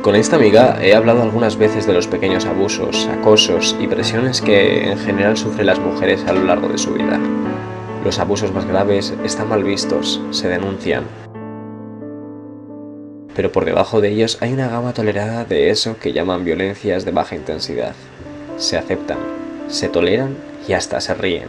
Con esta amiga he hablado algunas veces de los pequeños abusos, acosos y presiones que en general sufren las mujeres a lo largo de su vida. Los abusos más graves están mal vistos, se denuncian, pero por debajo de ellos hay una gama tolerada de eso que llaman violencias de baja intensidad. Se aceptan, se toleran y hasta se ríen.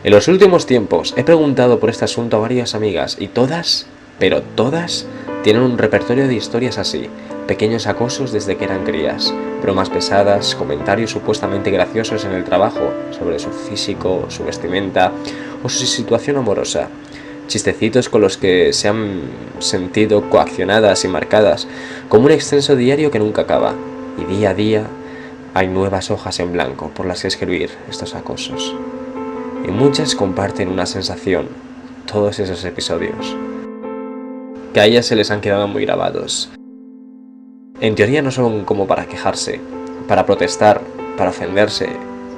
En los últimos tiempos he preguntado por este asunto a varias amigas y todas, pero todas, tienen un repertorio de historias así: pequeños acosos desde que eran crías, bromas pesadas, comentarios supuestamente graciosos en el trabajo sobre su físico, su vestimenta o su situación amorosa, chistecitos con los que se han sentido coaccionadas y marcadas, como un extenso diario que nunca acaba, y día a día hay nuevas hojas en blanco por las que escribir estos acosos. Y muchas comparten una sensación, todos esos episodios, que a ellas se les han quedado muy grabados. En teoría no son como para quejarse, para protestar, para ofenderse,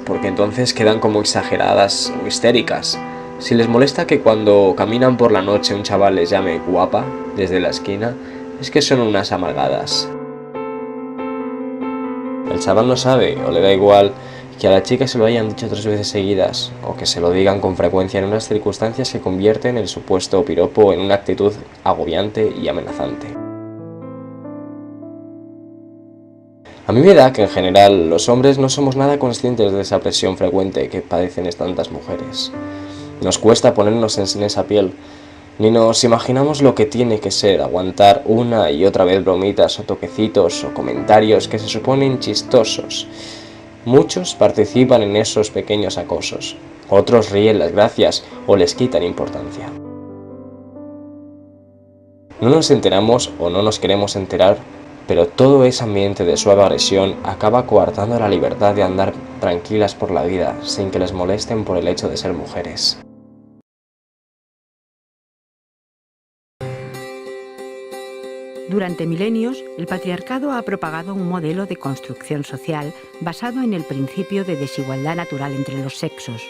porque entonces quedan como exageradas o histéricas. Si les molesta que cuando caminan por la noche un chaval les llame guapa desde la esquina, es que son unas amargadas. El chaval no sabe o le da igual que a la chica se lo hayan dicho 3 veces seguidas, o que se lo digan con frecuencia en unas circunstancias que convierten el supuesto piropo en una actitud agobiante y amenazante. A mí me da que en general los hombres no somos nada conscientes de esa presión frecuente que padecen tantas mujeres. Nos cuesta ponernos en esa piel, ni nos imaginamos lo que tiene que ser aguantar una y otra vez bromitas o toquecitos o comentarios que se suponen chistosos. Muchos participan en esos pequeños acosos, otros ríen las gracias o les quitan importancia. No nos enteramos o no nos queremos enterar, pero todo ese ambiente de suave agresión acaba coartando la libertad de andar tranquilas por la vida sin que les molesten por el hecho de ser mujeres. Durante milenios, el patriarcado ha propagado un modelo de construcción social basado en el principio de desigualdad natural entre los sexos,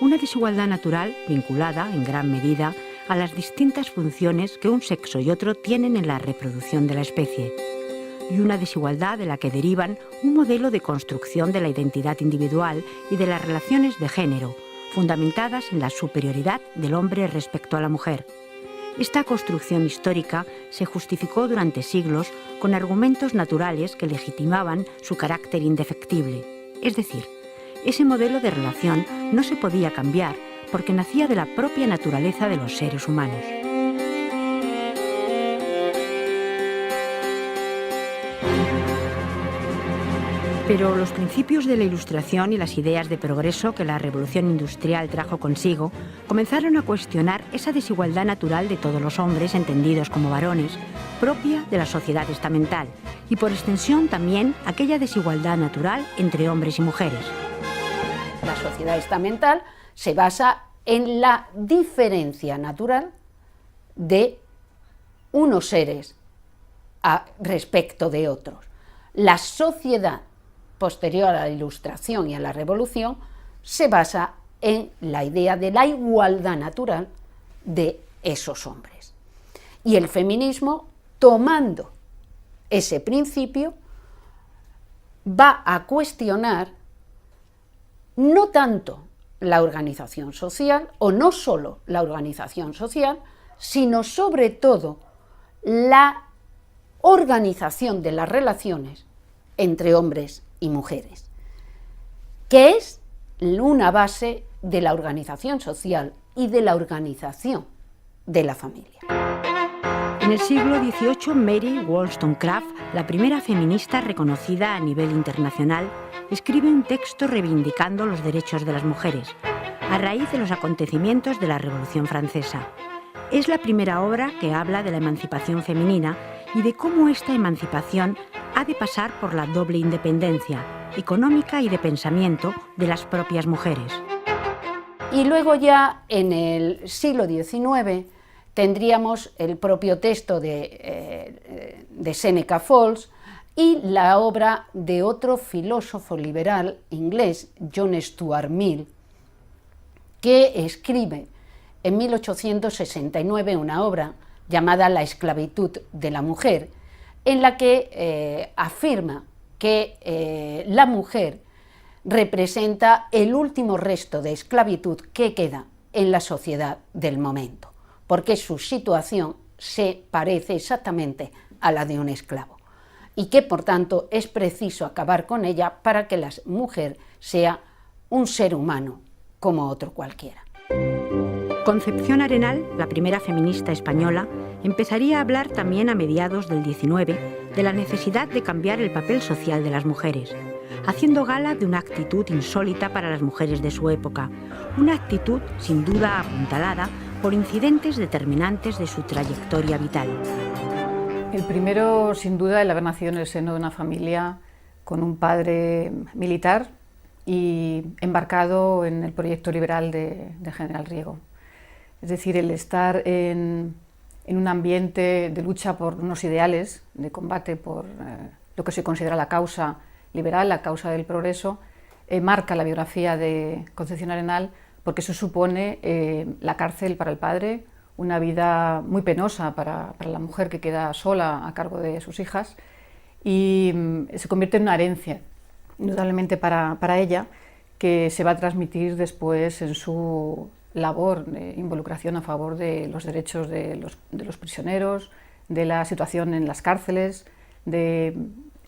una desigualdad natural vinculada, en gran medida, a las distintas funciones que un sexo y otro tienen en la reproducción de la especie, y una desigualdad de la que derivan un modelo de construcción de la identidad individual y de las relaciones de género, fundamentadas en la superioridad del hombre respecto a la mujer. Esta construcción histórica se justificó durante siglos con argumentos naturales que legitimaban su carácter indefectible. Es decir, ese modelo de relación no se podía cambiar porque nacía de la propia naturaleza de los seres humanos. Pero los principios de la Ilustración y las ideas de progreso que la Revolución Industrial trajo consigo comenzaron a cuestionar esa desigualdad natural de todos los hombres, entendidos como varones, propia de la sociedad estamental, y por extensión también aquella desigualdad natural entre hombres y mujeres. La sociedad estamental se basa en la diferencia natural de unos seres respecto de otros. La sociedad posterior a la Ilustración y a la Revolución se basa en la idea de la igualdad natural de esos hombres. Y el feminismo, tomando ese principio, va a cuestionar no tanto la organización social, o no solo la organización social, sino sobre todo la organización de las relaciones entre hombres y mujeres, que es una base de la organización social y de la organización de la familia. En el siglo XVIII, Mary Wollstonecraft, la primera feminista reconocida a nivel internacional, escribe un texto reivindicando los derechos de las mujeres, a raíz de los acontecimientos de la Revolución Francesa. Es la primera obra que habla de la emancipación femenina y de cómo esta emancipación ha de pasar por la doble independencia económica y de pensamiento de las propias mujeres. Y luego ya en el siglo XIX tendríamos el propio texto de Seneca Falls y la obra de otro filósofo liberal inglés, John Stuart Mill, que escribe en 1869 una obra llamada La esclavitud de la mujer, en la que afirma que la mujer representa el último resto de esclavitud que queda en la sociedad del momento, porque su situación se parece exactamente a la de un esclavo y que por tanto es preciso acabar con ella para que la mujer sea un ser humano como otro cualquiera. Concepción Arenal, la primera feminista española, empezaría a hablar también a mediados del XIX de la necesidad de cambiar el papel social de las mujeres, haciendo gala de una actitud insólita para las mujeres de su época, una actitud sin duda apuntalada por incidentes determinantes de su trayectoria vital. El primero, sin duda, el haber nacido en el seno de una familia con un padre militar y embarcado en el proyecto liberal de General Riego. Es decir, el estar en un ambiente de lucha por unos ideales, de combate por lo que se considera la causa liberal, la causa del progreso, marca la biografía de Concepción Arenal, porque eso supone la cárcel para el padre, una vida muy penosa para la mujer que queda sola a cargo de sus hijas, y se convierte en una herencia, indudablemente para ella, que se va a transmitir después en su labor de involucración a favor de los derechos de los prisioneros, de la situación en las cárceles, de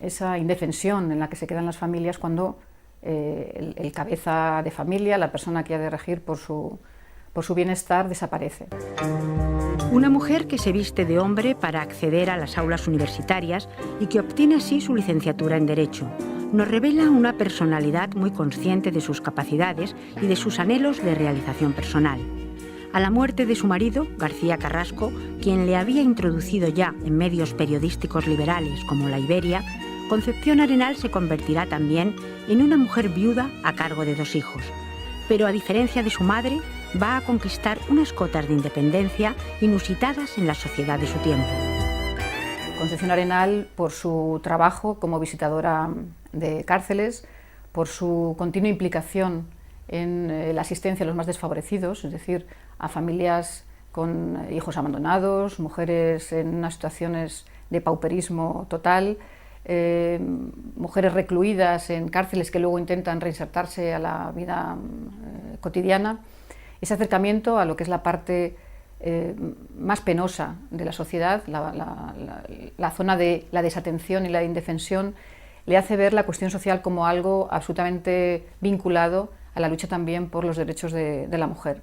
esa indefensión en la que se quedan las familias cuando el cabeza de familia, la persona que ha de regir por su bienestar, desaparece. Una mujer que se viste de hombre para acceder a las aulas universitarias y que obtiene así su licenciatura en Derecho, nos revela una personalidad muy consciente de sus capacidades y de sus anhelos de realización personal. A la muerte de su marido, García Carrasco, quien le había introducido ya en medios periodísticos liberales como La Iberia, Concepción Arenal se convertirá también en una mujer viuda a cargo de 2 hijos. Pero a diferencia de su madre, va a conquistar unas cotas de independencia inusitadas en la sociedad de su tiempo. Concepción Arenal, por su trabajo como visitadora de cárceles, por su continua implicación en la asistencia a los más desfavorecidos, es decir, a familias con hijos abandonados, mujeres en unas situaciones de pauperismo total, mujeres recluidas en cárceles que luego intentan reinsertarse a la vida cotidiana. Ese acercamiento a lo que es la parte más penosa de la sociedad, la zona de la desatención y la indefensión, le hace ver la cuestión social como algo absolutamente vinculado a la lucha también por los derechos de la mujer.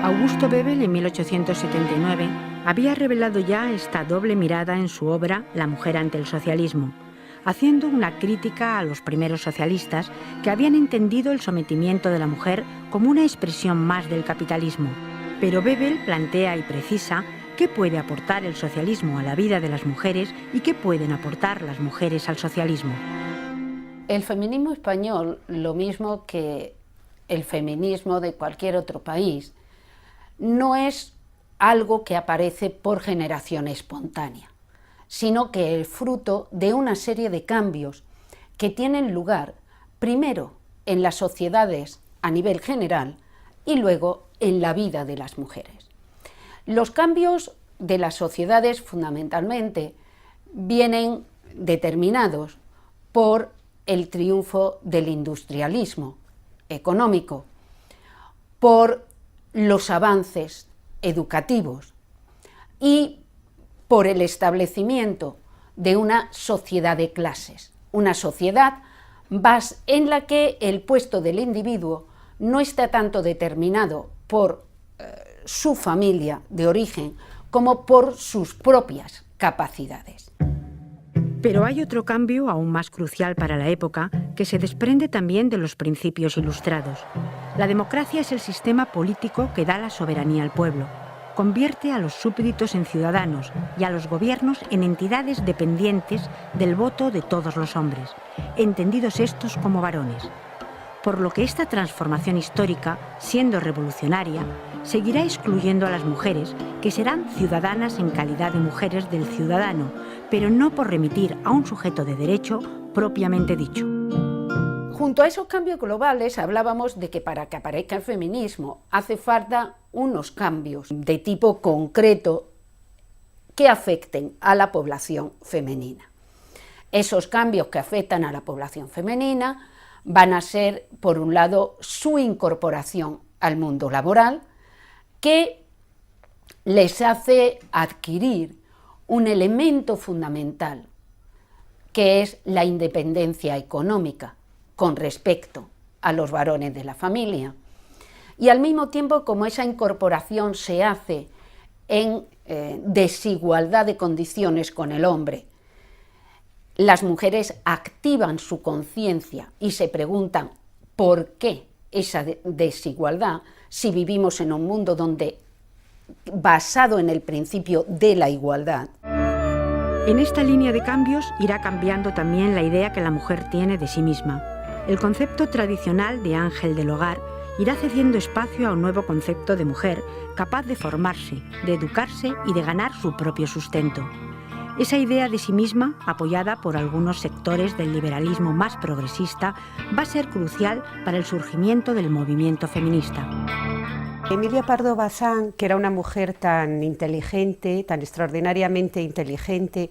Augusto Bebel, en 1879, había revelado ya esta doble mirada en su obra La mujer ante el socialismo, haciendo una crítica a los primeros socialistas que habían entendido el sometimiento de la mujer como una expresión más del capitalismo. Pero Bebel plantea y precisa qué puede aportar el socialismo a la vida de las mujeres y qué pueden aportar las mujeres al socialismo. El feminismo español, lo mismo que el feminismo de cualquier otro país, no es algo que aparece por generación espontánea, sino que es fruto de una serie de cambios que tienen lugar primero en las sociedades a nivel general y luego en la vida de las mujeres. Los cambios de las sociedades fundamentalmente vienen determinados por el triunfo del industrialismo económico, por los avances educativos y por el establecimiento de una sociedad de clases, una sociedad en la que el puesto del individuo no está tanto determinado por su familia de origen como por sus propias capacidades. Pero hay otro cambio aún más crucial para la época que se desprende también de los principios ilustrados. La democracia es el sistema político que da la soberanía al pueblo, convierte a los súbditos en ciudadanos y a los gobiernos en entidades dependientes del voto de todos los hombres, entendidos estos como varones. Por lo que esta transformación histórica, siendo revolucionaria, seguirá excluyendo a las mujeres, que serán ciudadanas en calidad de mujeres del ciudadano, pero no por remitir a un sujeto de derecho propiamente dicho. Junto a esos cambios globales hablábamos de que para que aparezca el feminismo hace falta unos cambios de tipo concreto que afecten a la población femenina. Esos cambios que afectan a la población femenina van a ser, por un lado, su incorporación al mundo laboral, que les hace adquirir un elemento fundamental, que es la independencia económica con respecto a los varones de la familia. Y al mismo tiempo, como esa incorporación se hace en desigualdad de condiciones con el hombre, las mujeres activan su conciencia y se preguntan por qué esa desigualdad si vivimos en un mundo basado en el principio de la igualdad. En esta línea de cambios irá cambiando también la idea que la mujer tiene de sí misma. El concepto tradicional de ángel del hogar irá cediendo espacio a un nuevo concepto de mujer capaz de formarse, de educarse y de ganar su propio sustento. Esa idea de sí misma, apoyada por algunos sectores del liberalismo más progresista, va a ser crucial para el surgimiento del movimiento feminista. Emilia Pardo Bazán, que era una mujer tan inteligente, tan extraordinariamente inteligente,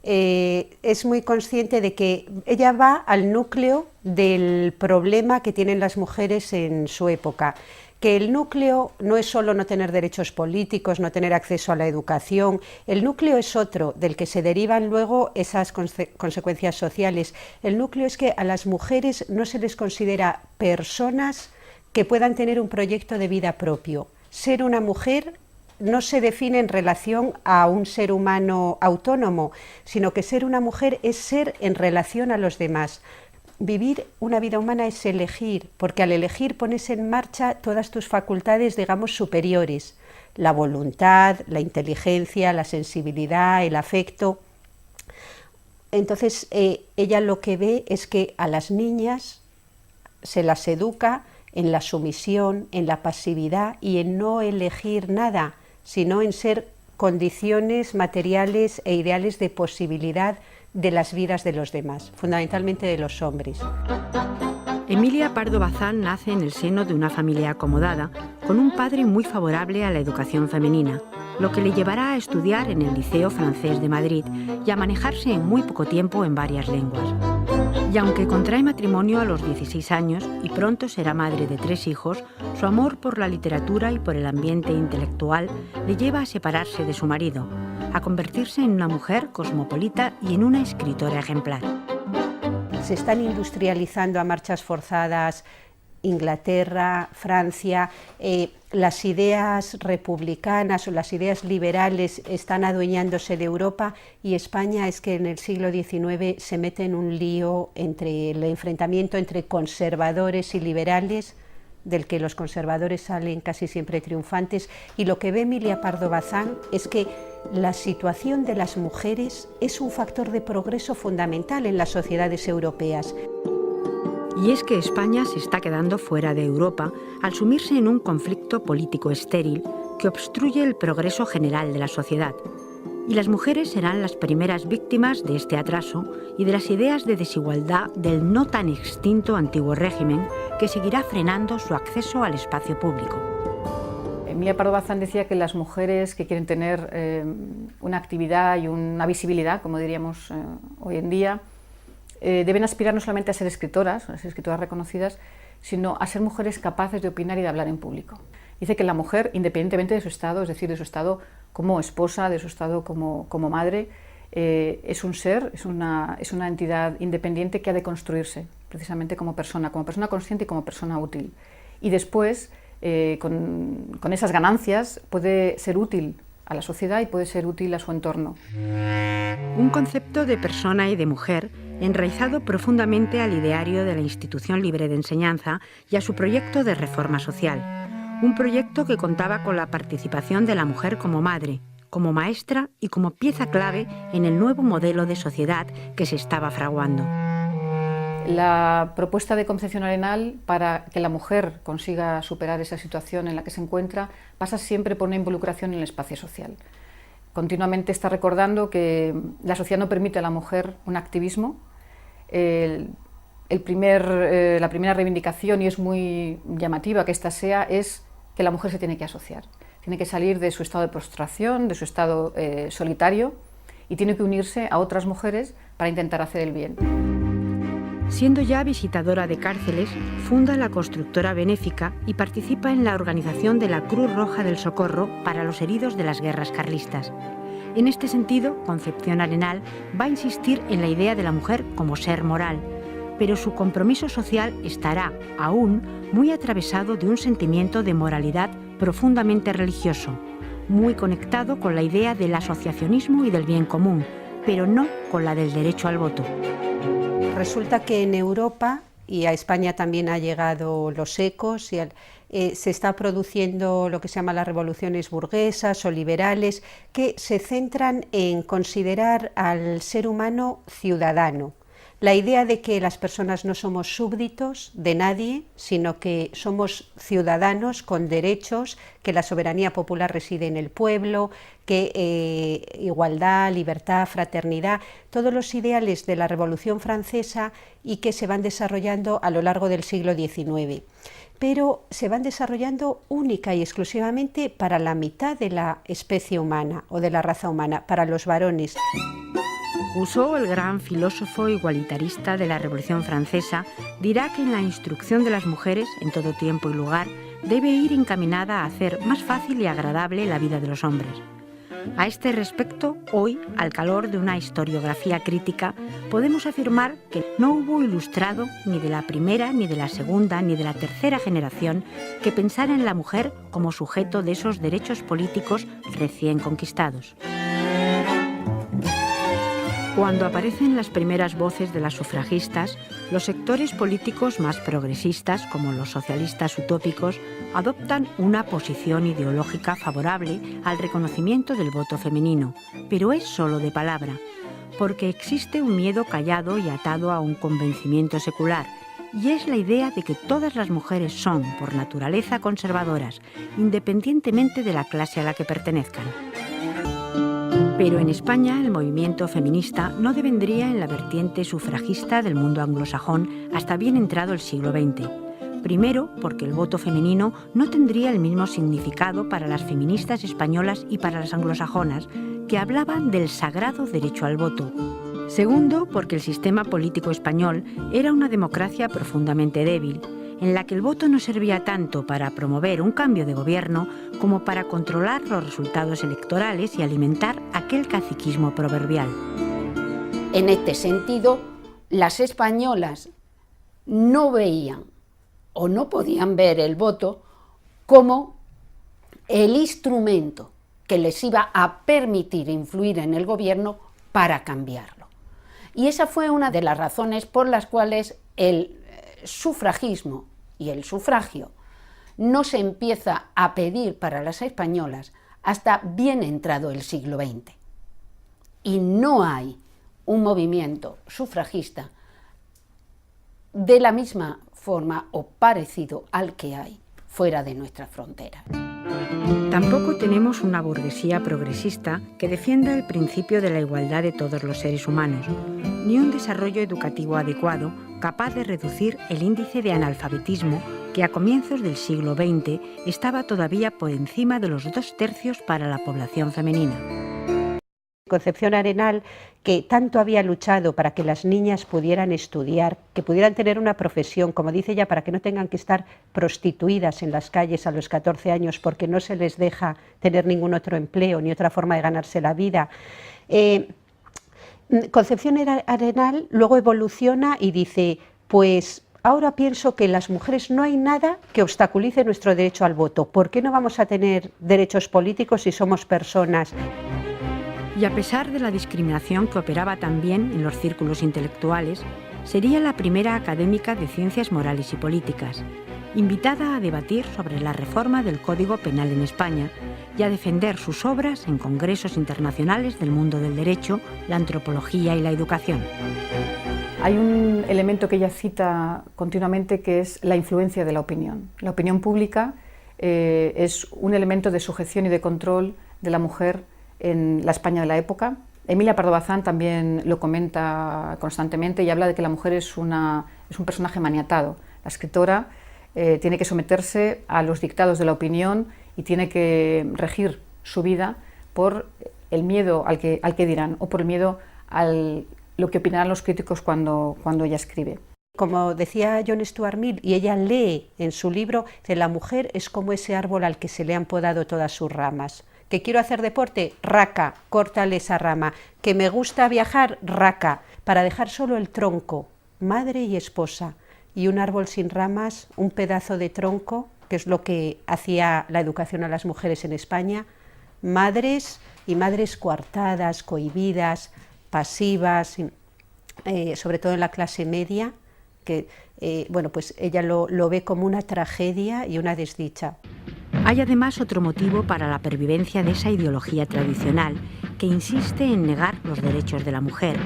es muy consciente de que ella va al núcleo del problema que tienen las mujeres en su época, que el núcleo no es solo no tener derechos políticos, no tener acceso a la educación, el núcleo es otro, del que se derivan luego esas consecuencias sociales. El núcleo es que a las mujeres no se les considera personas que puedan tener un proyecto de vida propio. Ser una mujer no se define en relación a un ser humano autónomo, sino que ser una mujer es ser en relación a los demás. Vivir una vida humana es elegir, porque al elegir pones en marcha todas tus facultades, digamos, superiores, la voluntad, la inteligencia, la sensibilidad, el afecto. Entonces, ella lo que ve es que a las niñas se las educa en la sumisión, en la pasividad y en no elegir nada, sino en ser condiciones materiales e ideales de posibilidad de las vidas de los demás, fundamentalmente de los hombres. Emilia Pardo Bazán nace en el seno de una familia acomodada, con un padre muy favorable a la educación femenina, lo que le llevará a estudiar en el Liceo Francés de Madrid y a manejarse en muy poco tiempo en varias lenguas. Y aunque contrae matrimonio a los 16 años y pronto será madre de 3 hijos, su amor por la literatura y por el ambiente intelectual le lleva a separarse de su marido, a convertirse en una mujer cosmopolita y en una escritora ejemplar. Se están industrializando a marchas forzadas Inglaterra, Francia, las ideas republicanas o las ideas liberales están adueñándose de Europa, y España es que en el siglo XIX se mete en un lío entre el enfrentamiento entre conservadores y liberales, del que los conservadores salen casi siempre triunfantes, y lo que ve Emilia Pardo Bazán es que la situación de las mujeres es un factor de progreso fundamental en las sociedades europeas. Y es que España se está quedando fuera de Europa al sumirse en un conflicto político estéril que obstruye el progreso general de la sociedad. Y las mujeres serán las primeras víctimas de este atraso y de las ideas de desigualdad del no tan extinto antiguo régimen que seguirá frenando su acceso al espacio público. Emilia Pardo Bazán decía que las mujeres que quieren tener una actividad y una visibilidad, como diríamos hoy en día, deben aspirar no solamente a ser escritoras reconocidas, sino a ser mujeres capaces de opinar y de hablar en público. Dice que la mujer, independientemente de su estado, es decir, de su estado como esposa, de su estado como madre, es un ser, es una entidad independiente que ha de construirse precisamente como persona consciente y como persona útil. Y después, con esas ganancias, puede ser útil a la sociedad y puede ser útil a su entorno. Un concepto de persona y de mujer enraizado profundamente al ideario de la Institución Libre de Enseñanza y a su proyecto de reforma social. Un proyecto que contaba con la participación de la mujer como madre, como maestra y como pieza clave en el nuevo modelo de sociedad que se estaba fraguando. La propuesta de Concepción Arenal para que la mujer consiga superar esa situación en la que se encuentra pasa siempre por una involucración en el espacio social. Continuamente está recordando que la sociedad no permite a la mujer un activismo. La primera reivindicación, y es muy llamativa que esta sea, es que la mujer se tiene que asociar. tiene que salir de su estado de prostración, de su estado solitario, y tiene que unirse a otras mujeres para intentar hacer el bien. Siendo ya visitadora de cárceles, funda la constructora benéfica y participa en la organización de la Cruz Roja del Socorro para los heridos de las guerras carlistas. En este sentido, Concepción Arenal va a insistir en la idea de la mujer como ser moral, pero su compromiso social estará, aún, muy atravesado de un sentimiento de moralidad profundamente religioso, muy conectado con la idea del asociacionismo y del bien común, pero no con la del derecho al voto. Resulta que en Europa, y a España también ha llegado los ecos, se está produciendo lo que se llama las revoluciones burguesas o liberales, que se centran en considerar al ser humano ciudadano. La idea de que las personas no somos súbditos de nadie, sino que somos ciudadanos con derechos, que la soberanía popular reside en el pueblo, que igualdad, libertad, fraternidad, todos los ideales de la Revolución Francesa y que se van desarrollando a lo largo del siglo XIX. Pero se van desarrollando única y exclusivamente para la mitad de la especie humana o de la raza humana, para los varones. Rousseau, el gran filósofo igualitarista de la Revolución Francesa, dirá que en la instrucción de las mujeres, en todo tiempo y lugar, debe ir encaminada a hacer más fácil y agradable la vida de los hombres. A este respecto, hoy, al calor de una historiografía crítica, podemos afirmar que no hubo ilustrado ni de la primera, ni de la segunda, ni de la tercera generación que pensara en la mujer como sujeto de esos derechos políticos recién conquistados. Cuando aparecen las primeras voces de las sufragistas, los sectores políticos más progresistas, como los socialistas utópicos, adoptan una posición ideológica favorable al reconocimiento del voto femenino, pero es solo de palabra, porque existe un miedo callado y atado a un convencimiento secular, y es la idea de que todas las mujeres son, por naturaleza, conservadoras, independientemente de la clase a la que pertenezcan. Pero en España el movimiento feminista no devendría en la vertiente sufragista del mundo anglosajón hasta bien entrado el siglo XX. Primero, porque el voto femenino no tendría el mismo significado para las feministas españolas y para las anglosajonas, que hablaban del sagrado derecho al voto. Segundo, porque el sistema político español era una democracia profundamente débil, en la que el voto no servía tanto para promover un cambio de gobierno como para controlar los resultados electorales y alimentar aquel caciquismo proverbial. En este sentido, las españolas no veían o no podían ver el voto como el instrumento que les iba a permitir influir en el gobierno para cambiarlo. Y esa fue una de las razones por las cuales el sufragismo y el sufragio no se empieza a pedir para las españolas hasta bien entrado el siglo XX. Y no hay un movimiento sufragista de la misma forma o parecido al que hay fuera de nuestras fronteras. Tampoco tenemos una burguesía progresista que defienda el principio de la igualdad de todos los seres humanos, ni un desarrollo educativo adecuado capaz de reducir el índice de analfabetismo que a comienzos del siglo XX estaba todavía por encima de los 2/3 para la población femenina. Concepción Arenal, que tanto había luchado para que las niñas pudieran estudiar, que pudieran tener una profesión, como dice ella, para que no tengan que estar prostituidas en las calles a los 14 años porque no se les deja tener ningún otro empleo ni otra forma de ganarse la vida. Concepción Arenal luego evoluciona y dice, pues ahora pienso que las mujeres no hay nada que obstaculice nuestro derecho al voto. ¿Por qué no vamos a tener derechos políticos si somos personas? Y a pesar de la discriminación que operaba también en los círculos intelectuales, sería la primera académica de Ciencias Morales y Políticas, invitada a debatir sobre la reforma del Código Penal en España y a defender sus obras en congresos internacionales del mundo del derecho, la antropología y la educación. Hay un elemento que ella cita continuamente que es la influencia de la opinión. La opinión pública es un elemento de sujeción y de control de la mujer en la España de la época. Emilia Pardo Bazán también lo comenta constantemente y habla de que la mujer es un personaje maniatado. La escritora tiene que someterse a los dictados de la opinión y tiene que regir su vida por el miedo al que dirán o por el miedo a lo que opinarán los críticos cuando ella escribe. Como decía John Stuart Mill, y ella lee en su libro, que la mujer es como ese árbol al que se le han podado todas sus ramas. ¿Que quiero hacer deporte? Raca, córtale esa rama. ¿Que me gusta viajar? Raca, para dejar solo el tronco, madre y esposa. Y un árbol sin ramas, un pedazo de tronco, que es lo que hacía la educación a las mujeres en España, madres y madres coartadas, cohibidas, pasivas, sobre todo en la clase media, que bueno, pues ella lo ve como una tragedia y una desdicha. Hay además otro motivo para la pervivencia de esa ideología tradicional que insiste en negar los derechos de la mujer,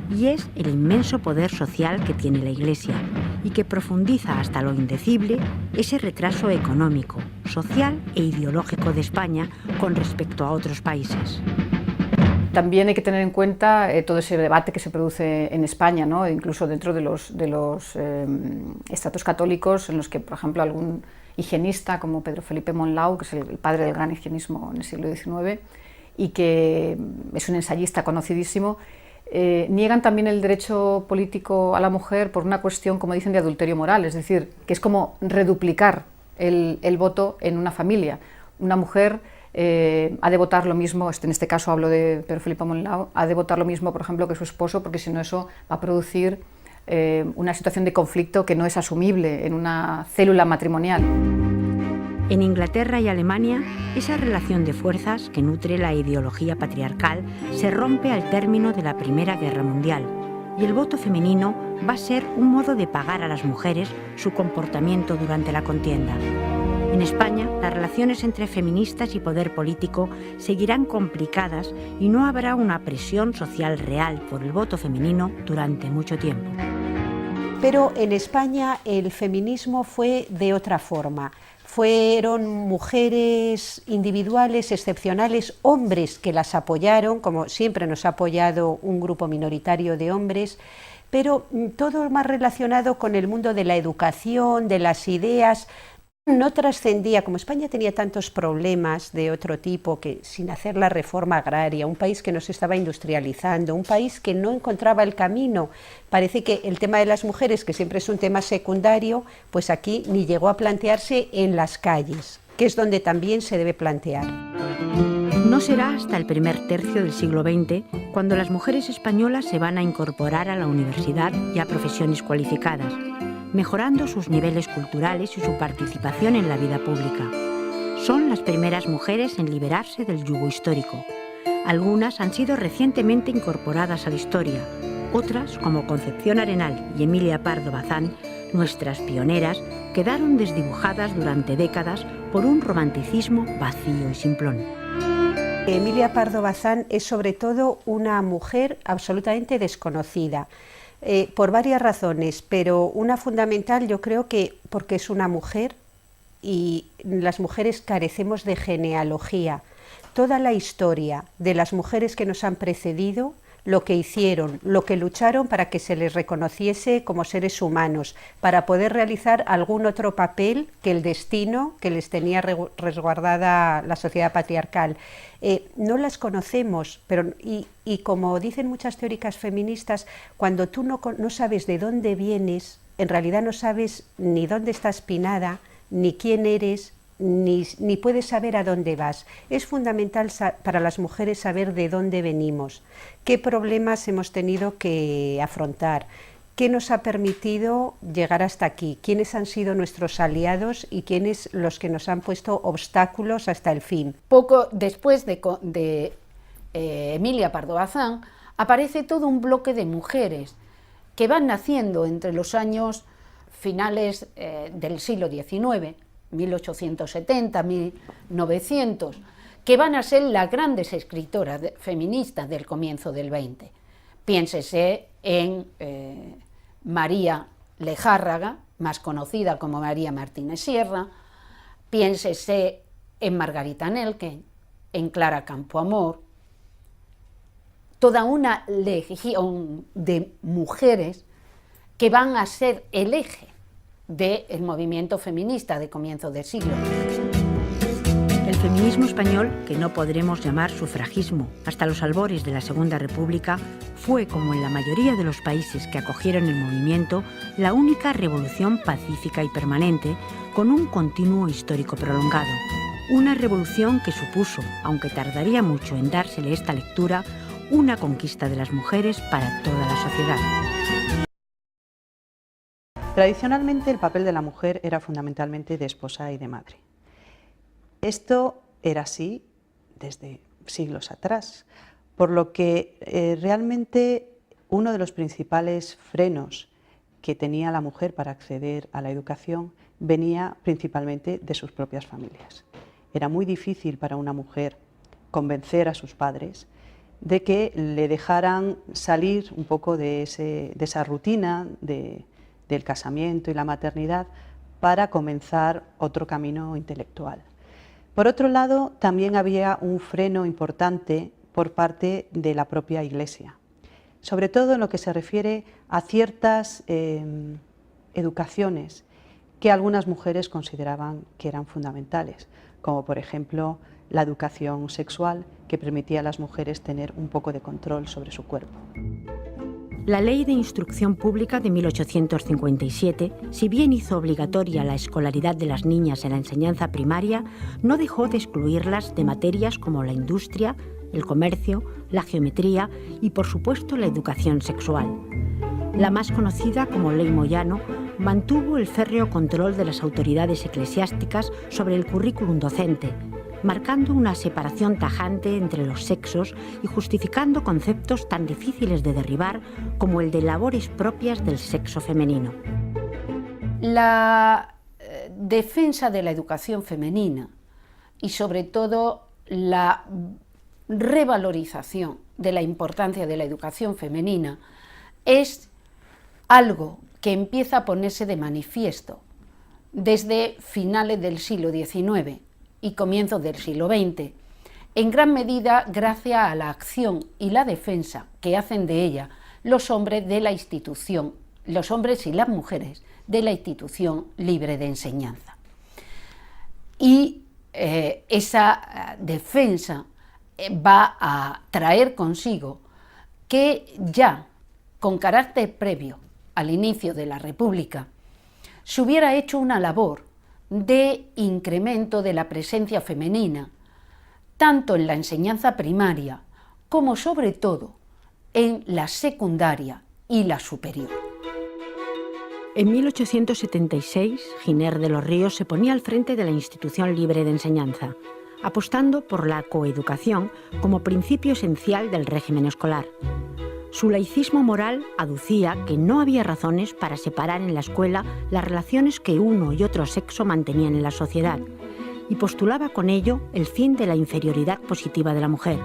y es el inmenso poder social que tiene la Iglesia y que profundiza hasta lo indecible ese retraso económico, social e ideológico de España con respecto a otros países. También hay que tener en cuenta todo ese debate que se produce en España, ¿no? Incluso dentro de los estratos católicos, en los que, por ejemplo, algún higienista como Pedro Felipe Monlau, que es el padre del gran higienismo en el siglo XIX y que es un ensayista conocidísimo, niegan también el derecho político a la mujer por una cuestión, como dicen, de adulterio moral, es decir, que es como reduplicar el voto en una familia. Una mujer ha de votar lo mismo, en este caso hablo de Pedro Felipe Monlau, ha de votar lo mismo, por ejemplo, que su esposo, porque si no eso va a producir una situación de conflicto que no es asumible en una célula matrimonial. En Inglaterra y Alemania, esa relación de fuerzas que nutre la ideología patriarcal se rompe al término de la Primera Guerra Mundial, y el voto femenino va a ser un modo de pagar a las mujeres su comportamiento durante la contienda. En España, las relaciones entre feministas y poder político seguirán complicadas y no habrá una presión social real por el voto femenino durante mucho tiempo. Pero en España el feminismo fue de otra forma. Fueron mujeres individuales, excepcionales, hombres que las apoyaron, como siempre nos ha apoyado un grupo minoritario de hombres, pero todo más relacionado con el mundo de la educación, de las ideas. No trascendía, como España tenía tantos problemas de otro tipo, que sin hacer la reforma agraria, un país que no se estaba industrializando, un país que no encontraba el camino, parece que el tema de las mujeres, que siempre es un tema secundario, pues aquí ni llegó a plantearse en las calles, que es donde también se debe plantear. No será hasta el primer tercio del siglo XX cuando las mujeres españolas se van a incorporar a la universidad y a profesiones cualificadas, mejorando sus niveles culturales y su participación en la vida pública. Son las primeras mujeres en liberarse del yugo histórico. Algunas han sido recientemente incorporadas a la historia, otras, como Concepción Arenal y Emilia Pardo Bazán, nuestras pioneras, quedaron desdibujadas durante décadas por un romanticismo vacío y simplón. Emilia Pardo Bazán es sobre todo una mujer absolutamente desconocida. Por varias razones, pero una fundamental yo creo que porque es una mujer y las mujeres carecemos de genealogía. Toda la historia de las mujeres que nos han precedido, lo que hicieron, lo que lucharon para que se les reconociese como seres humanos, para poder realizar algún otro papel que el destino que les tenía resguardada la sociedad patriarcal. No las conocemos, pero y como dicen muchas teóricas feministas, cuando tú no sabes de dónde vienes, en realidad no sabes ni dónde estás pinada, ni quién eres, ni puedes saber a dónde vas. Es fundamental para las mujeres saber de dónde venimos, qué problemas hemos tenido que afrontar, qué nos ha permitido llegar hasta aquí, quiénes han sido nuestros aliados y quiénes los que nos han puesto obstáculos hasta el fin. Poco después de Emilia Pardo Bazán aparece todo un bloque de mujeres que van naciendo entre los años finales del siglo XIX, 1870, 1900, que van a ser las grandes escritoras feministas del comienzo del XX. Piénsese en María Lejárraga, más conocida como María Martínez Sierra, piénsese en Margarita Nelken, en Clara Campoamor, toda una legión de mujeres que van a ser el eje del movimiento feminista de comienzo del siglo. feminismo español, que no podremos llamar sufragismo, hasta los albores de la Segunda República, fue, como en la mayoría de los países que acogieron el movimiento, la única revolución pacífica y permanente, con un continuo histórico prolongado. Una revolución que supuso, aunque tardaría mucho en dársele esta lectura, una conquista de las mujeres para toda la sociedad. Tradicionalmente el papel de la mujer era fundamentalmente de esposa y de madre. Esto era así desde siglos atrás, por lo que realmente uno de los principales frenos que tenía la mujer para acceder a la educación venía principalmente de sus propias familias. Era muy difícil para una mujer convencer a sus padres de que le dejaran salir un poco de esa rutina del casamiento y la maternidad para comenzar otro camino intelectual. Por otro lado, también había un freno importante por parte de la propia Iglesia, sobre todo en lo que se refiere a ciertas educaciones que algunas mujeres consideraban que eran fundamentales, como por ejemplo la educación sexual, que permitía a las mujeres tener un poco de control sobre su cuerpo. La Ley de Instrucción Pública de 1857, si bien hizo obligatoria la escolaridad de las niñas en la enseñanza primaria, no dejó de excluirlas de materias como la industria, el comercio, la geometría y, por supuesto, la educación sexual. La más conocida como Ley Moyano mantuvo el férreo control de las autoridades eclesiásticas sobre el currículum docente, marcando una separación tajante entre los sexos y justificando conceptos tan difíciles de derribar como el de labores propias del sexo femenino. La defensa de la educación femenina y sobre todo la revalorización de la importancia de la educación femenina es algo que empieza a ponerse de manifiesto desde finales del siglo XIX y comienzos del siglo XX, en gran medida gracias a la acción y la defensa que hacen de ella los hombres de la institución, los hombres y las mujeres de la institución libre de enseñanza. Y esa defensa va a traer consigo que ya con carácter previo al inicio de la República se hubiera hecho una labor de incremento de la presencia femenina, tanto en la enseñanza primaria como sobre todo en la secundaria y la superior. En 1876, Giner de los Ríos se ponía al frente de la Institución Libre de Enseñanza, apostando por la coeducación como principio esencial del régimen escolar. Su laicismo moral aducía que no había razones para separar en la escuela las relaciones que uno y otro sexo mantenían en la sociedad, y postulaba con ello el fin de la inferioridad positiva de la mujer.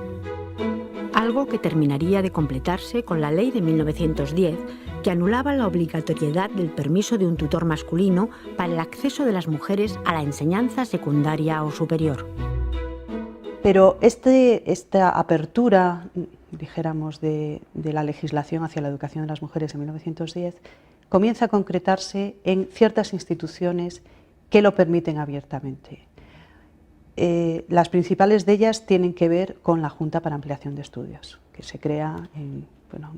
Algo que terminaría de completarse con la ley de 1910, que anulaba la obligatoriedad del permiso de un tutor masculino para el acceso de las mujeres a la enseñanza secundaria o superior. Pero esta apertura, dijéramos, de la legislación hacia la educación de las mujeres en 1910, comienza a concretarse en ciertas instituciones que lo permiten abiertamente. Las principales de ellas tienen que ver con la Junta para Ampliación de Estudios, que se crea en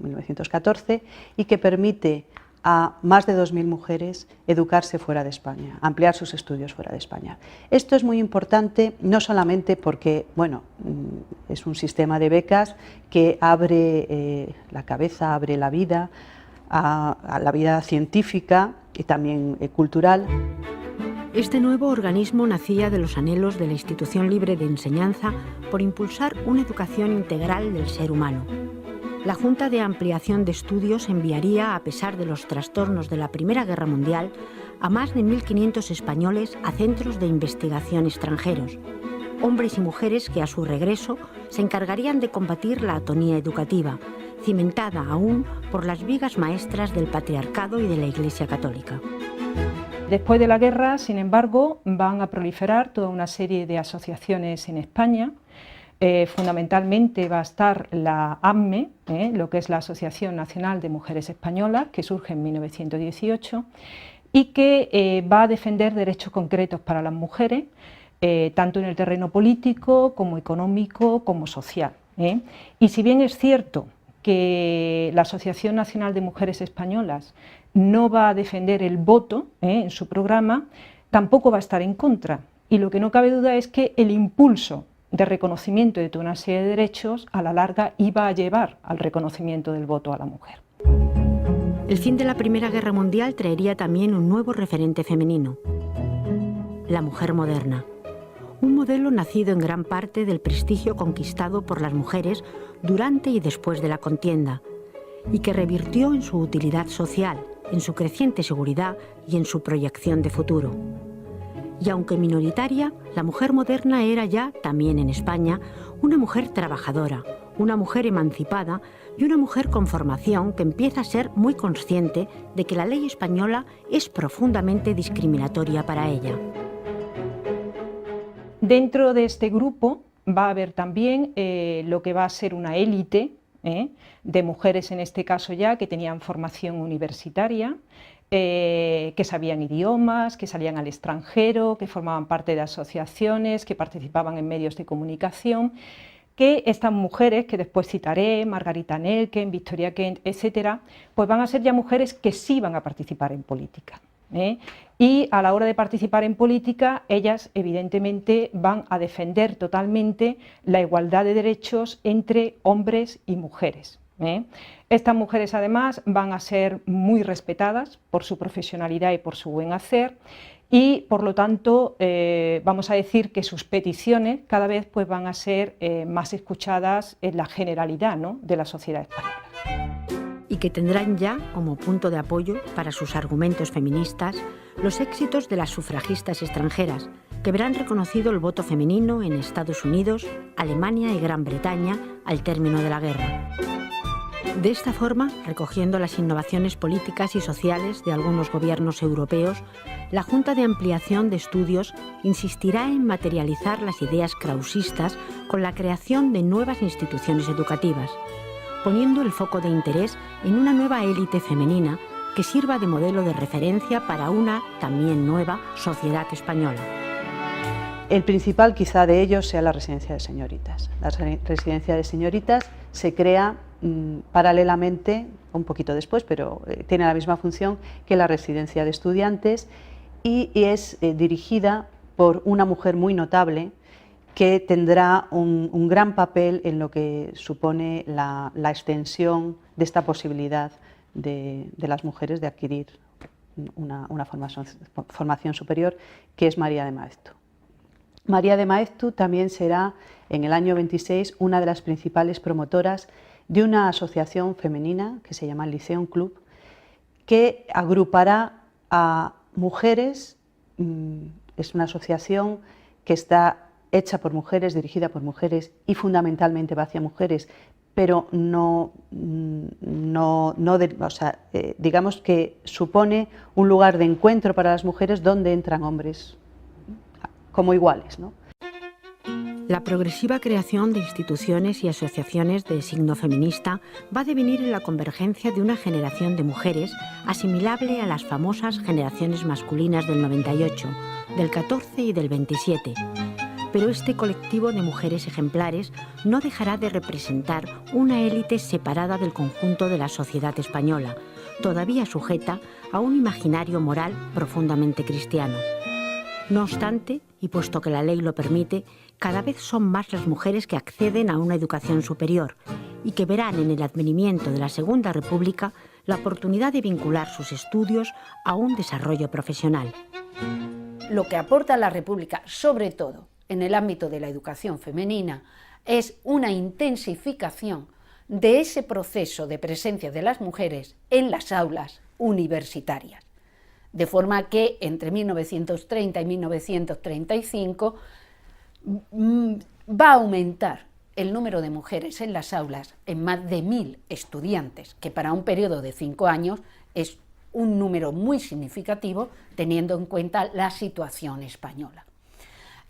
1914 y que permite a más de 2.000 mujeres educarse fuera de España, ampliar sus estudios fuera de España. Esto es muy importante, no solamente porque es un sistema de becas que abre la cabeza, abre la vida a la vida científica y también cultural. Este nuevo organismo nacía de los anhelos de la Institución Libre de Enseñanza por impulsar una educación integral del ser humano. La Junta de Ampliación de Estudios enviaría, a pesar de los trastornos de la Primera Guerra Mundial, a más de 1.500 españoles a centros de investigación extranjeros, hombres y mujeres que a su regreso se encargarían de combatir la atonía educativa, cimentada aún por las vigas maestras del patriarcado y de la Iglesia Católica. Después de la guerra, sin embargo, van a proliferar toda una serie de asociaciones en España. Fundamentalmente va a estar la AMME, lo que es la Asociación Nacional de Mujeres Españolas, que surge en 1918 y que va a defender derechos concretos para las mujeres, tanto en el terreno político como económico como social. Y si bien es cierto que la Asociación Nacional de Mujeres Españolas no va a defender el voto en su programa, tampoco va a estar en contra. Y lo que no cabe duda es que el impulso de reconocimiento de toda una serie de derechos a la larga iba a llevar al reconocimiento del voto a la mujer. El fin de la Primera Guerra Mundial traería también un nuevo referente femenino, la mujer moderna. Un modelo nacido en gran parte del prestigio conquistado por las mujeres durante y después de la contienda, y que revirtió en su utilidad social, en su creciente seguridad y en su proyección de futuro. Y aunque minoritaria, la mujer moderna era ya, también en España, una mujer trabajadora, una mujer emancipada y una mujer con formación que empieza a ser muy consciente de que la ley española es profundamente discriminatoria para ella. Dentro de este grupo va a haber también lo que va a ser una élite de mujeres, en este caso ya, que tenían formación universitaria, que sabían idiomas, que salían al extranjero, que formaban parte de asociaciones, que participaban en medios de comunicación, que estas mujeres, que después citaré, Margarita Nelken, Victoria Kent, etcétera, pues van a ser ya mujeres que sí van a participar en política. Y a la hora de participar en política, ellas evidentemente van a defender totalmente la igualdad de derechos entre hombres y mujeres. Estas mujeres además van a ser muy respetadas por su profesionalidad y por su buen hacer, y por lo tanto vamos a decir que sus peticiones cada vez pues, van a ser más escuchadas en la generalidad, ¿no?, de la sociedad española. Y que tendrán ya como punto de apoyo para sus argumentos feministas los éxitos de las sufragistas extranjeras, que verán reconocido el voto femenino en Estados Unidos, Alemania y Gran Bretaña al término de la guerra. De esta forma, recogiendo las innovaciones políticas y sociales de algunos gobiernos europeos, la Junta de Ampliación de Estudios insistirá en materializar las ideas krausistas con la creación de nuevas instituciones educativas, poniendo el foco de interés en una nueva élite femenina que sirva de modelo de referencia para una, también nueva, sociedad española. El principal quizá de ellos sea la residencia de señoritas. La residencia de señoritas se crea paralelamente, un poquito después, pero tiene la misma función que la residencia de estudiantes y es dirigida por una mujer muy notable que tendrá un gran papel en lo que supone la extensión de esta posibilidad de las mujeres de adquirir una formación superior, que es María de Maeztu. María de Maeztu también será, en el año 26, una de las principales promotoras de una asociación femenina que se llama Liceum Club, que agrupará a mujeres. Es una asociación que está hecha por mujeres, dirigida por mujeres y fundamentalmente va hacia mujeres, pero digamos que supone un lugar de encuentro para las mujeres donde entran hombres como iguales, ¿no? La progresiva creación de instituciones y asociaciones de signo feminista va a devenir en la convergencia de una generación de mujeres asimilable a las famosas generaciones masculinas del 98, del 14 y del 27. Pero este colectivo de mujeres ejemplares no dejará de representar una élite separada del conjunto de la sociedad española, todavía sujeta a un imaginario moral profundamente cristiano. No obstante, y puesto que la ley lo permite, cada vez son más las mujeres que acceden a una educación superior y que verán en el advenimiento de la Segunda República la oportunidad de vincular sus estudios a un desarrollo profesional. Lo que aporta la República, sobre todo en el ámbito de la educación femenina, es una intensificación de ese proceso de presencia de las mujeres en las aulas universitarias. De forma que entre 1930 y 1935 va a aumentar el número de mujeres en las aulas en más de 1000 estudiantes, que para un periodo de 5 años es un número muy significativo teniendo en cuenta la situación española.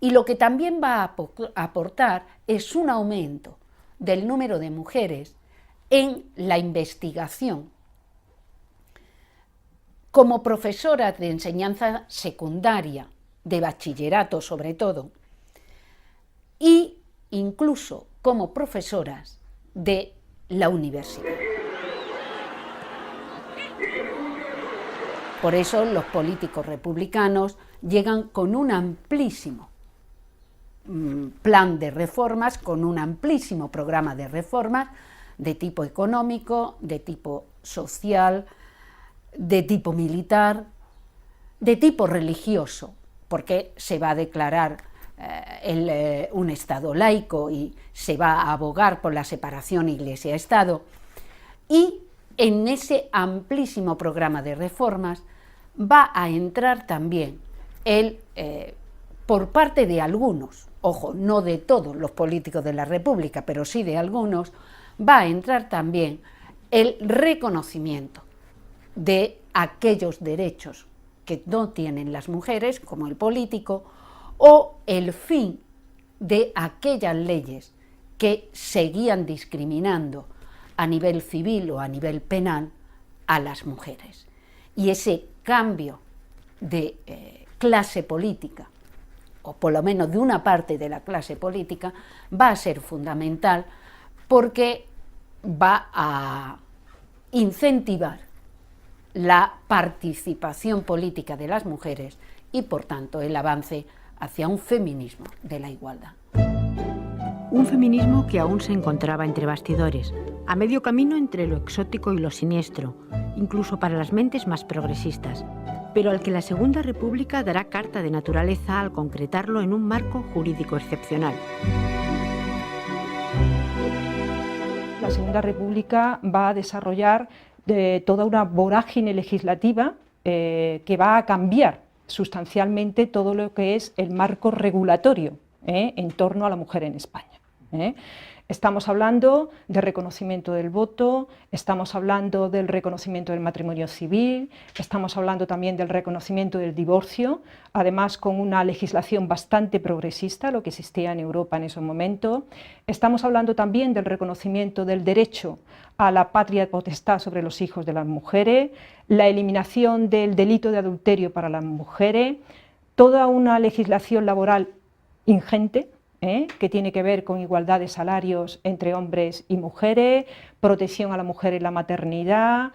Y lo que también va a aportar es un aumento del número de mujeres en la investigación. Como profesoras de enseñanza secundaria de bachillerato sobre todo, y incluso como profesoras de la universidad. Por eso los políticos republicanos llegan con un amplísimo plan de reformas, con un amplísimo programa de reformas de tipo económico, de tipo social, de tipo militar, de tipo religioso, porque se va a declarar un Estado laico y se va a abogar por la separación Iglesia-Estado. Y en ese amplísimo programa de reformas va a entrar también por parte de algunos, ojo, no de todos los políticos de la República, pero sí de algunos, va a entrar también el reconocimiento de aquellos derechos que no tienen las mujeres, como el político, o el fin de aquellas leyes que seguían discriminando a nivel civil o a nivel penal a las mujeres. Y ese cambio de clase política, o por lo menos de una parte de la clase política, va a ser fundamental porque va a incentivar la participación política de las mujeres y, por tanto, el avance hacia un feminismo de la igualdad. Un feminismo que aún se encontraba entre bastidores, a medio camino entre lo exótico y lo siniestro, incluso para las mentes más progresistas, pero al que la Segunda República dará carta de naturaleza al concretarlo en un marco jurídico excepcional. La Segunda República va a desarrollar toda una vorágine legislativa que va a cambiar sustancialmente todo lo que es el marco regulatorio en torno a la mujer en España. Estamos hablando del reconocimiento del voto, estamos hablando del reconocimiento del matrimonio civil, estamos hablando también del reconocimiento del divorcio, además con una legislación bastante progresista, lo que existía en Europa en ese momento. Estamos hablando también del reconocimiento del derecho a la patria potestad sobre los hijos de las mujeres, la eliminación del delito de adulterio para las mujeres, toda una legislación laboral ingente, que tiene que ver con igualdad de salarios entre hombres y mujeres, protección a la mujer en la maternidad.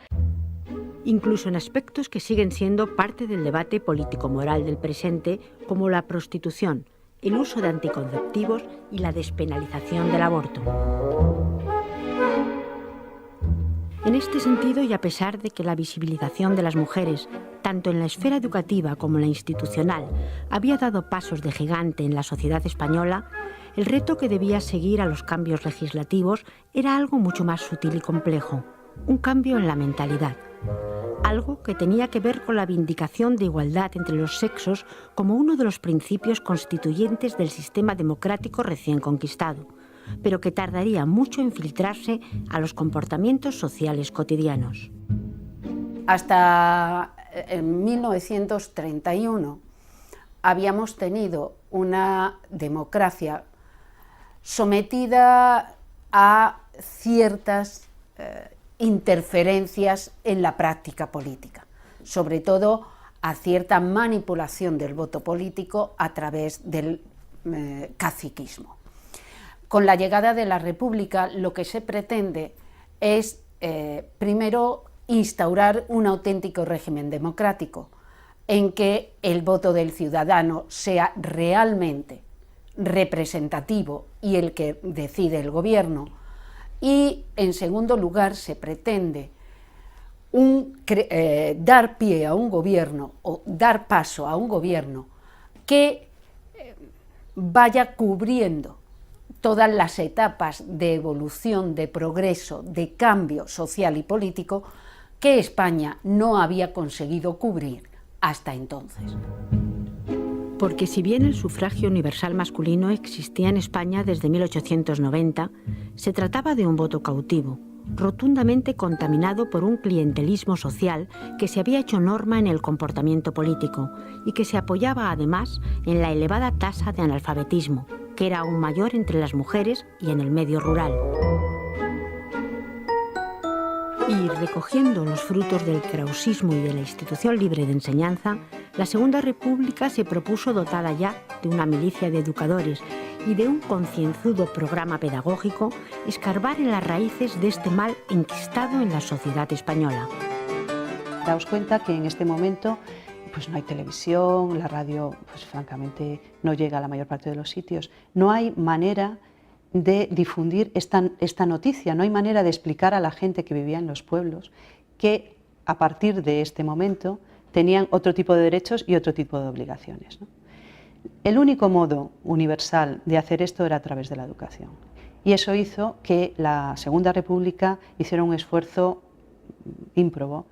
Incluso en aspectos que siguen siendo parte del debate político-moral del presente, como la prostitución, el uso de anticonceptivos y la despenalización del aborto. En este sentido, y a pesar de que la visibilización de las mujeres, tanto en la esfera educativa como en la institucional, había dado pasos de gigante en la sociedad española, el reto que debía seguir a los cambios legislativos era algo mucho más sutil y complejo, un cambio en la mentalidad. Algo que tenía que ver con la vindicación de igualdad entre los sexos como uno de los principios constituyentes del sistema democrático recién conquistado, pero que tardaría mucho en filtrarse a los comportamientos sociales cotidianos. Hasta en 1931 habíamos tenido una democracia sometida a ciertas interferencias en la práctica política, sobre todo a cierta manipulación del voto político a través del caciquismo. Con la llegada de la República, lo que se pretende es, primero, instaurar un auténtico régimen democrático, en que el voto del ciudadano sea realmente representativo y el que decide el gobierno. Y, en segundo lugar, se pretende dar pie a un gobierno o dar paso a un gobierno que vaya cubriendo todas las etapas de evolución, de progreso, de cambio social y político que España no había conseguido cubrir hasta entonces. Porque si bien el sufragio universal masculino existía en España desde 1890, se trataba de un voto cautivo, rotundamente contaminado por un clientelismo social que se había hecho norma en el comportamiento político y que se apoyaba además en la elevada tasa de analfabetismo, que era aún mayor entre las mujeres y en el medio rural. Y recogiendo los frutos del krausismo y de la institución libre de enseñanza, la Segunda República se propuso, dotada ya de una milicia de educadores y de un concienzudo programa pedagógico, escarbar en las raíces de este mal enquistado en la sociedad española. Daos cuenta que en este momento pues no hay televisión, la radio pues francamente no llega a la mayor parte de los sitios, no hay manera de difundir esta noticia, no hay manera de explicar a la gente que vivía en los pueblos que a partir de este momento tenían otro tipo de derechos y otro tipo de obligaciones, ¿no? El único modo universal de hacer esto era a través de la educación, y eso hizo que la Segunda República hiciera un esfuerzo ímprobo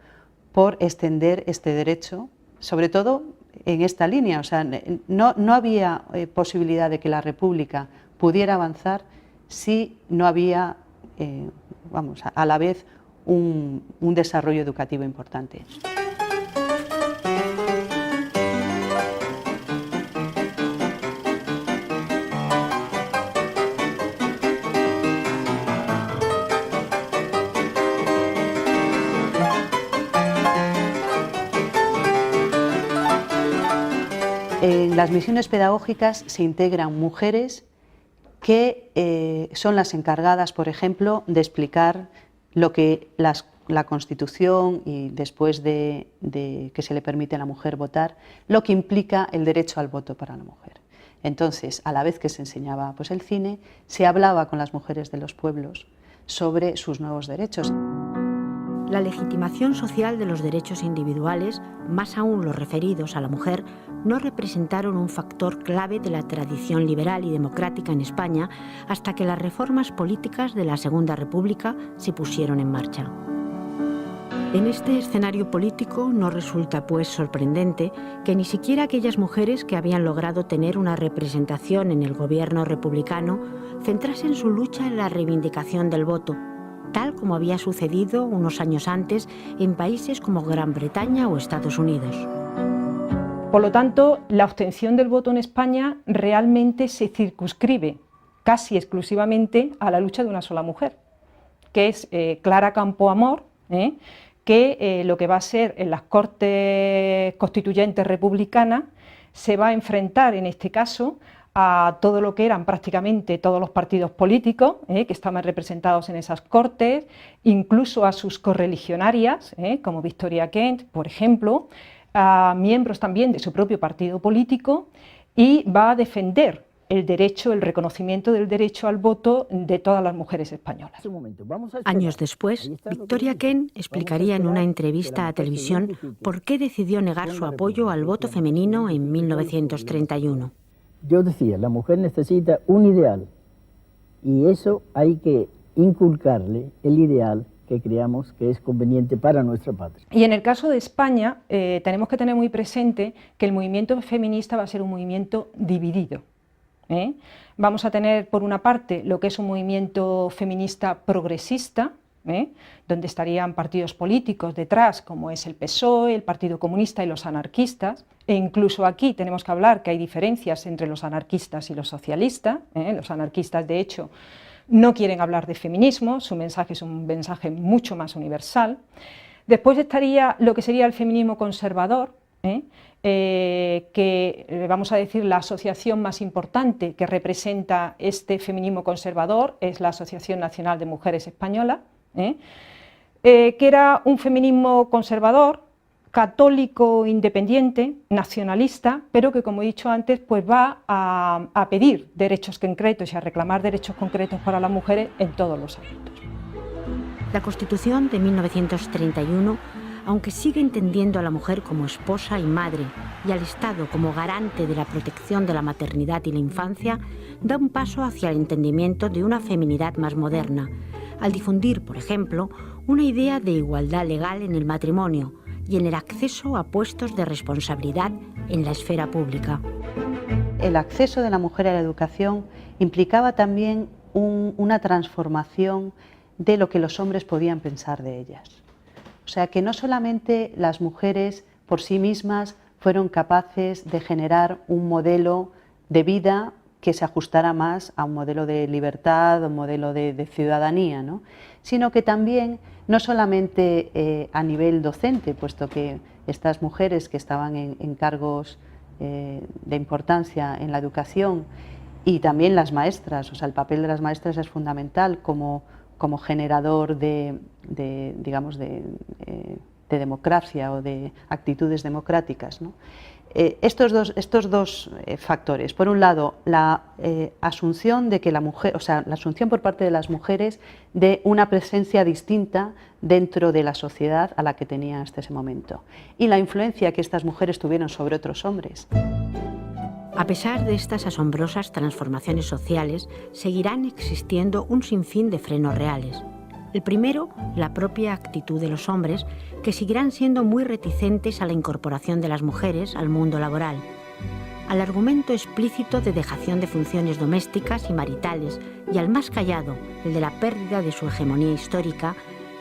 por extender este derecho, sobre todo en esta línea. O sea, no había posibilidad de que la República pudiera avanzar si no había, a la vez, un desarrollo educativo importante. En las misiones pedagógicas se integran mujeres que son las encargadas, por ejemplo, de explicar lo que la Constitución y después de que se le permite a la mujer votar, lo que implica el derecho al voto para la mujer. Entonces, a la vez que se enseñaba pues, el cine, se hablaba con las mujeres de los pueblos sobre sus nuevos derechos. La legitimación social de los derechos individuales, más aún los referidos a la mujer, no representaron un factor clave de la tradición liberal y democrática en España hasta que las reformas políticas de la Segunda República se pusieron en marcha. En este escenario político no resulta, pues, sorprendente que ni siquiera aquellas mujeres que habían logrado tener una representación en el gobierno republicano centrasen su lucha en la reivindicación del voto, tal como había sucedido unos años antes en países como Gran Bretaña o Estados Unidos. Por lo tanto, la obtención del voto en España realmente se circunscribe casi exclusivamente a la lucha de una sola mujer, que es Clara Campoamor, que lo que va a ser en las Cortes Constituyentes Republicanas se va a enfrentar en este caso a todo lo que eran prácticamente todos los partidos políticos que estaban representados en esas Cortes, incluso a sus correligionarias, como Victoria Kent, por ejemplo, a miembros también de su propio partido político, y va a defender el derecho, el reconocimiento del derecho al voto de todas las mujeres españolas. Años después, Victoria Kent explicaría en una entrevista a televisión por qué decidió negar su apoyo al voto femenino en 1931. Yo decía, la mujer necesita un ideal y eso hay que inculcarle el ideal que creamos que es conveniente para nuestra patria. Y en el caso de España tenemos que tener muy presente que el movimiento feminista va a ser un movimiento dividido. Vamos a tener por una parte lo que es un movimiento feminista progresista, donde estarían partidos políticos detrás como es el PSOE, el Partido Comunista y los anarquistas, e incluso aquí tenemos que hablar que hay diferencias entre los anarquistas y los socialistas. Los anarquistas de hecho no quieren hablar de feminismo, su mensaje es un mensaje mucho más universal. Después estaría lo que sería el feminismo conservador, que vamos a decir la asociación más importante que representa este feminismo conservador es la Asociación Nacional de Mujeres Españolas, que era un feminismo conservador, católico, independiente, nacionalista, pero que, como he dicho antes, pues va a pedir derechos concretos y a reclamar derechos concretos para las mujeres en todos los ámbitos. La Constitución de 1931, aunque sigue entendiendo a la mujer como esposa y madre y al Estado como garante de la protección de la maternidad y la infancia, da un paso hacia el entendimiento de una feminidad más moderna, al difundir, por ejemplo, una idea de igualdad legal en el matrimonio y en el acceso a puestos de responsabilidad en la esfera pública. El acceso de la mujer a la educación implicaba también una transformación de lo que los hombres podían pensar de ellas. O sea, que no solamente las mujeres por sí mismas fueron capaces de generar un modelo de vida que se ajustara más a un modelo de libertad, un modelo de ciudadanía, ¿no? Sino que también, no solamente a nivel docente, puesto que estas mujeres que estaban en cargos de importancia en la educación, y también las maestras, o sea, el papel de las maestras es fundamental como generador digamos, de democracia o de actitudes democráticas, ¿no? Estos dos factores, por un lado, la asunción de que la mujer, o sea, la asunción por parte de las mujeres de una presencia distinta dentro de la sociedad a la que tenía hasta ese momento, y la influencia que estas mujeres tuvieron sobre otros hombres. A pesar de estas asombrosas transformaciones sociales, seguirán existiendo un sinfín de frenos reales. El primero, la propia actitud de los hombres, que seguirán siendo muy reticentes a la incorporación de las mujeres al mundo laboral. Al argumento explícito de dejación de funciones domésticas y maritales, y al más callado, el de la pérdida de su hegemonía histórica,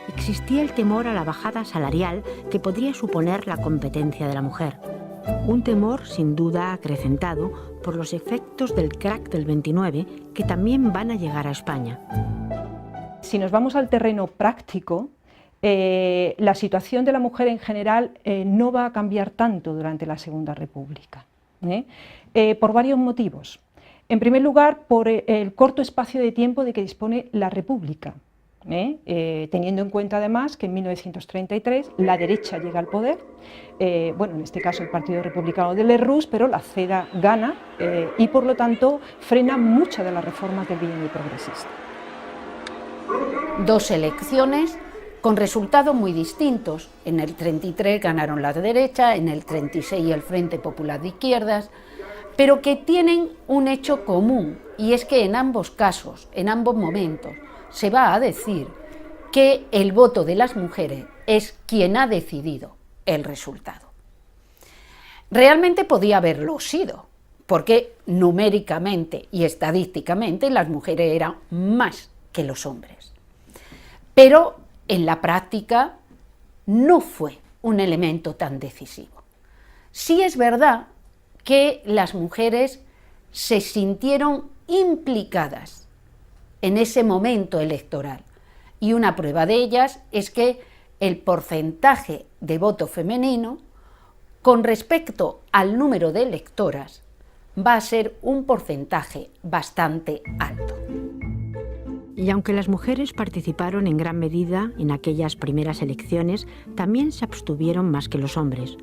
existía el temor a la bajada salarial que podría suponer la competencia de la mujer. Un temor sin duda acrecentado por los efectos del crack del 29 que también van a llegar a España. Si nos vamos al terreno práctico, la situación de la mujer en general no va a cambiar tanto durante la Segunda República, por varios motivos. En primer lugar, por el corto espacio de tiempo de que dispone la República, teniendo en cuenta además que en 1933 la derecha llega al poder, bueno, en este caso el Partido Republicano de Lerroux, pero la CEDA gana y por lo tanto frena muchas de las reformas del bienio progresista. Dos elecciones con resultados muy distintos. En el 33 ganaron la derecha, en el 36 el Frente Popular de Izquierdas, pero que tienen un hecho común, y es que en ambos casos, en ambos momentos, se va a decir que el voto de las mujeres es quien ha decidido el resultado. Realmente podía haberlo sido, porque numéricamente y estadísticamente las mujeres eran más que los hombres. Pero en la práctica no fue un elemento tan decisivo. Sí es verdad que las mujeres se sintieron implicadas en ese momento electoral, y una prueba de ellas es que el porcentaje de voto femenino con respecto al número de electoras va a ser un porcentaje bastante alto. Y aunque las mujeres participaron en gran medida en aquellas primeras elecciones, también se abstuvieron más que los hombres.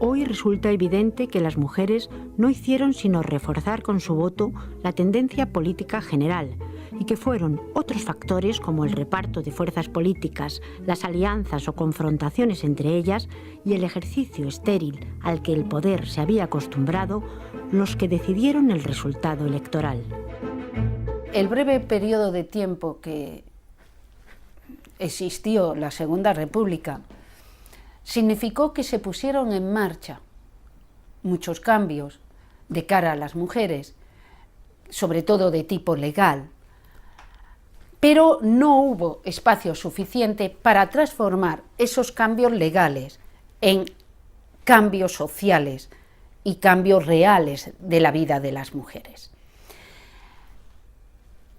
Hoy resulta evidente que las mujeres no hicieron sino reforzar con su voto la tendencia política general, y que fueron otros factores como el reparto de fuerzas políticas, las alianzas o confrontaciones entre ellas y el ejercicio estéril al que el poder se había acostumbrado, los que decidieron el resultado electoral. El breve periodo de tiempo que existió la Segunda República significó que se pusieron en marcha muchos cambios de cara a las mujeres, sobre todo de tipo legal, pero no hubo espacio suficiente para transformar esos cambios legales en cambios sociales y cambios reales de la vida de las mujeres.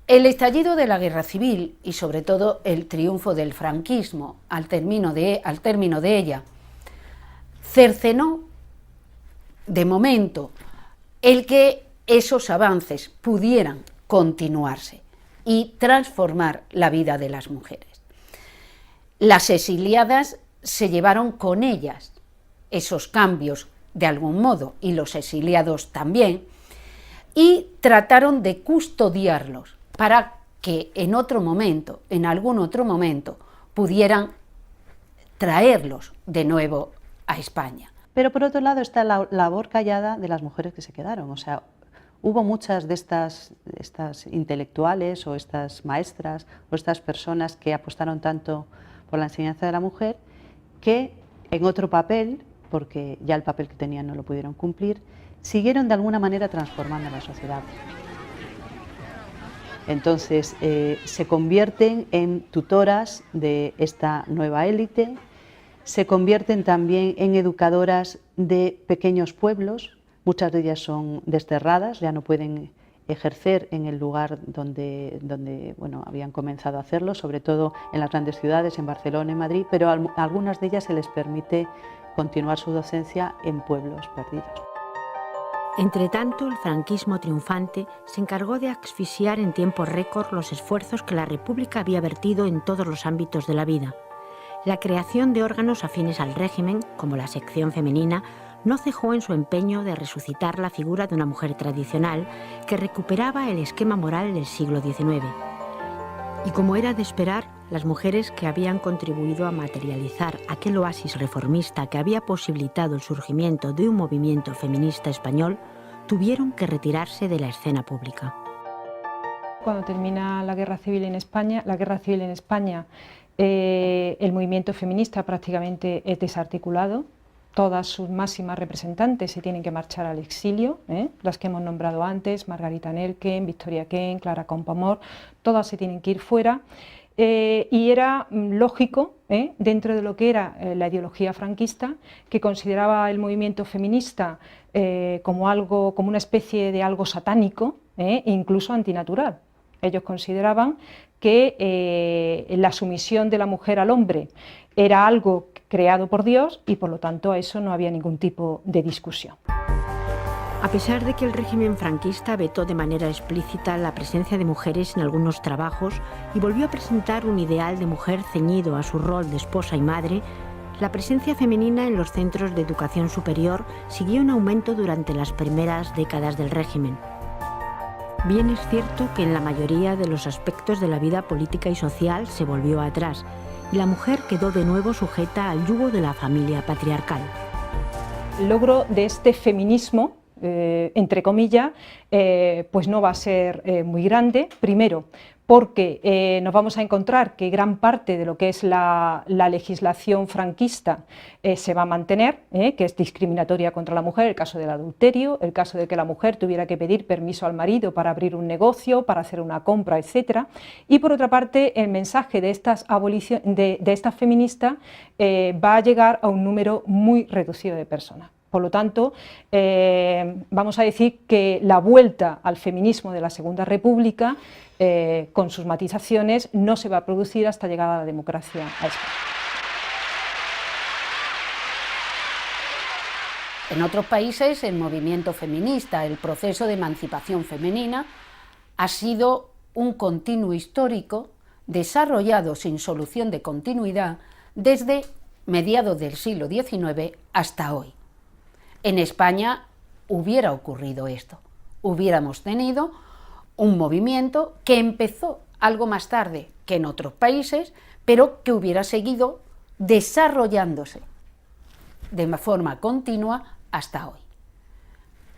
El estallido de la Guerra Civil y sobre todo el triunfo del franquismo al término de ella cercenó de momento el que esos avances pudieran continuarse y transformar la vida de las mujeres. Las exiliadas se llevaron con ellas esos cambios de algún modo, y los exiliados también, y trataron de custodiarlos para que en otro momento, en algún otro momento, pudieran traerlos de nuevo a España. Pero por otro lado está la labor callada de las mujeres que se quedaron. O sea, hubo muchas de estas intelectuales o estas maestras o estas personas que apostaron tanto por la enseñanza de la mujer que en otro papel, porque ya el papel que tenían no lo pudieron cumplir, siguieron de alguna manera transformando la sociedad. Entonces se convierten en tutoras de esta nueva élite, se convierten también en educadoras de pequeños pueblos, muchas de ellas son desterradas, ya no pueden ejercer en el lugar donde bueno, habían comenzado a hacerlo, sobre todo en las grandes ciudades, en Barcelona y Madrid, pero a algunas de ellas se les permite continuar su docencia en pueblos perdidos. Entretanto, el franquismo triunfante se encargó de asfixiar en tiempo récord los esfuerzos que la República había vertido en todos los ámbitos de la vida. La creación de órganos afines al régimen, como la sección femenina, no cejó en su empeño de resucitar la figura de una mujer tradicional que recuperaba el esquema moral del siglo XIX. Y como era de esperar, las mujeres que habían contribuido a materializar aquel oasis reformista que había posibilitado el surgimiento de un movimiento feminista español, tuvieron que retirarse de la escena pública. Cuando termina la Guerra Civil en España, el movimiento feminista prácticamente es desarticulado. Todas sus máximas representantes se tienen que marchar al exilio, las que hemos nombrado antes, Margarita Nerken, Victoria Kent, Clara Campoamor, todas se tienen que ir fuera. Y era lógico, dentro de lo que era la ideología franquista, que consideraba el movimiento feminista como una especie de algo satánico, e incluso antinatural. Ellos consideraban que la sumisión de la mujer al hombre era algo creado por Dios y por lo tanto a eso no había ningún tipo de discusión. A pesar de que el régimen franquista vetó de manera explícita la presencia de mujeres en algunos trabajos y volvió a presentar un ideal de mujer ceñido a su rol de esposa y madre, la presencia femenina en los centros de educación superior siguió en aumento durante las primeras décadas del régimen. Bien es cierto que en la mayoría de los aspectos de la vida política y social se volvió atrás y la mujer quedó de nuevo sujeta al yugo de la familia patriarcal. El logro de este feminismo, entre comillas, pues no va a ser muy grande, primero porque nos vamos a encontrar que gran parte de lo que es la legislación franquista se va a mantener, que es discriminatoria contra la mujer, el caso del adulterio, el caso de que la mujer tuviera que pedir permiso al marido para abrir un negocio, para hacer una compra, etc. Y por otra parte, el mensaje de estas feministas va a llegar a un número muy reducido de personas. Por lo tanto, vamos a decir que la vuelta al feminismo de la Segunda República, con sus matizaciones, no se va a producir hasta llegar a la democracia a España. En otros países, el movimiento feminista, el proceso de emancipación femenina, ha sido un continuo histórico desarrollado sin solución de continuidad desde mediados del siglo XIX hasta hoy. En España hubiera ocurrido esto, hubiéramos tenido un movimiento que empezó algo más tarde que en otros países, pero que hubiera seguido desarrollándose de forma continua hasta hoy.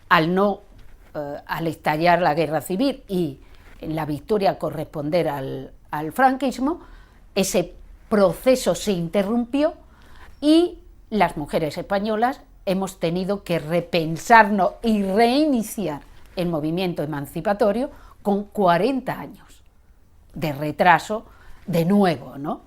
Al estallar la guerra civil y la victoria corresponder al franquismo, ese proceso se interrumpió y las mujeres españolas hemos tenido que repensarnos y reiniciar el movimiento emancipatorio con 40 años de retraso de nuevo, ¿no?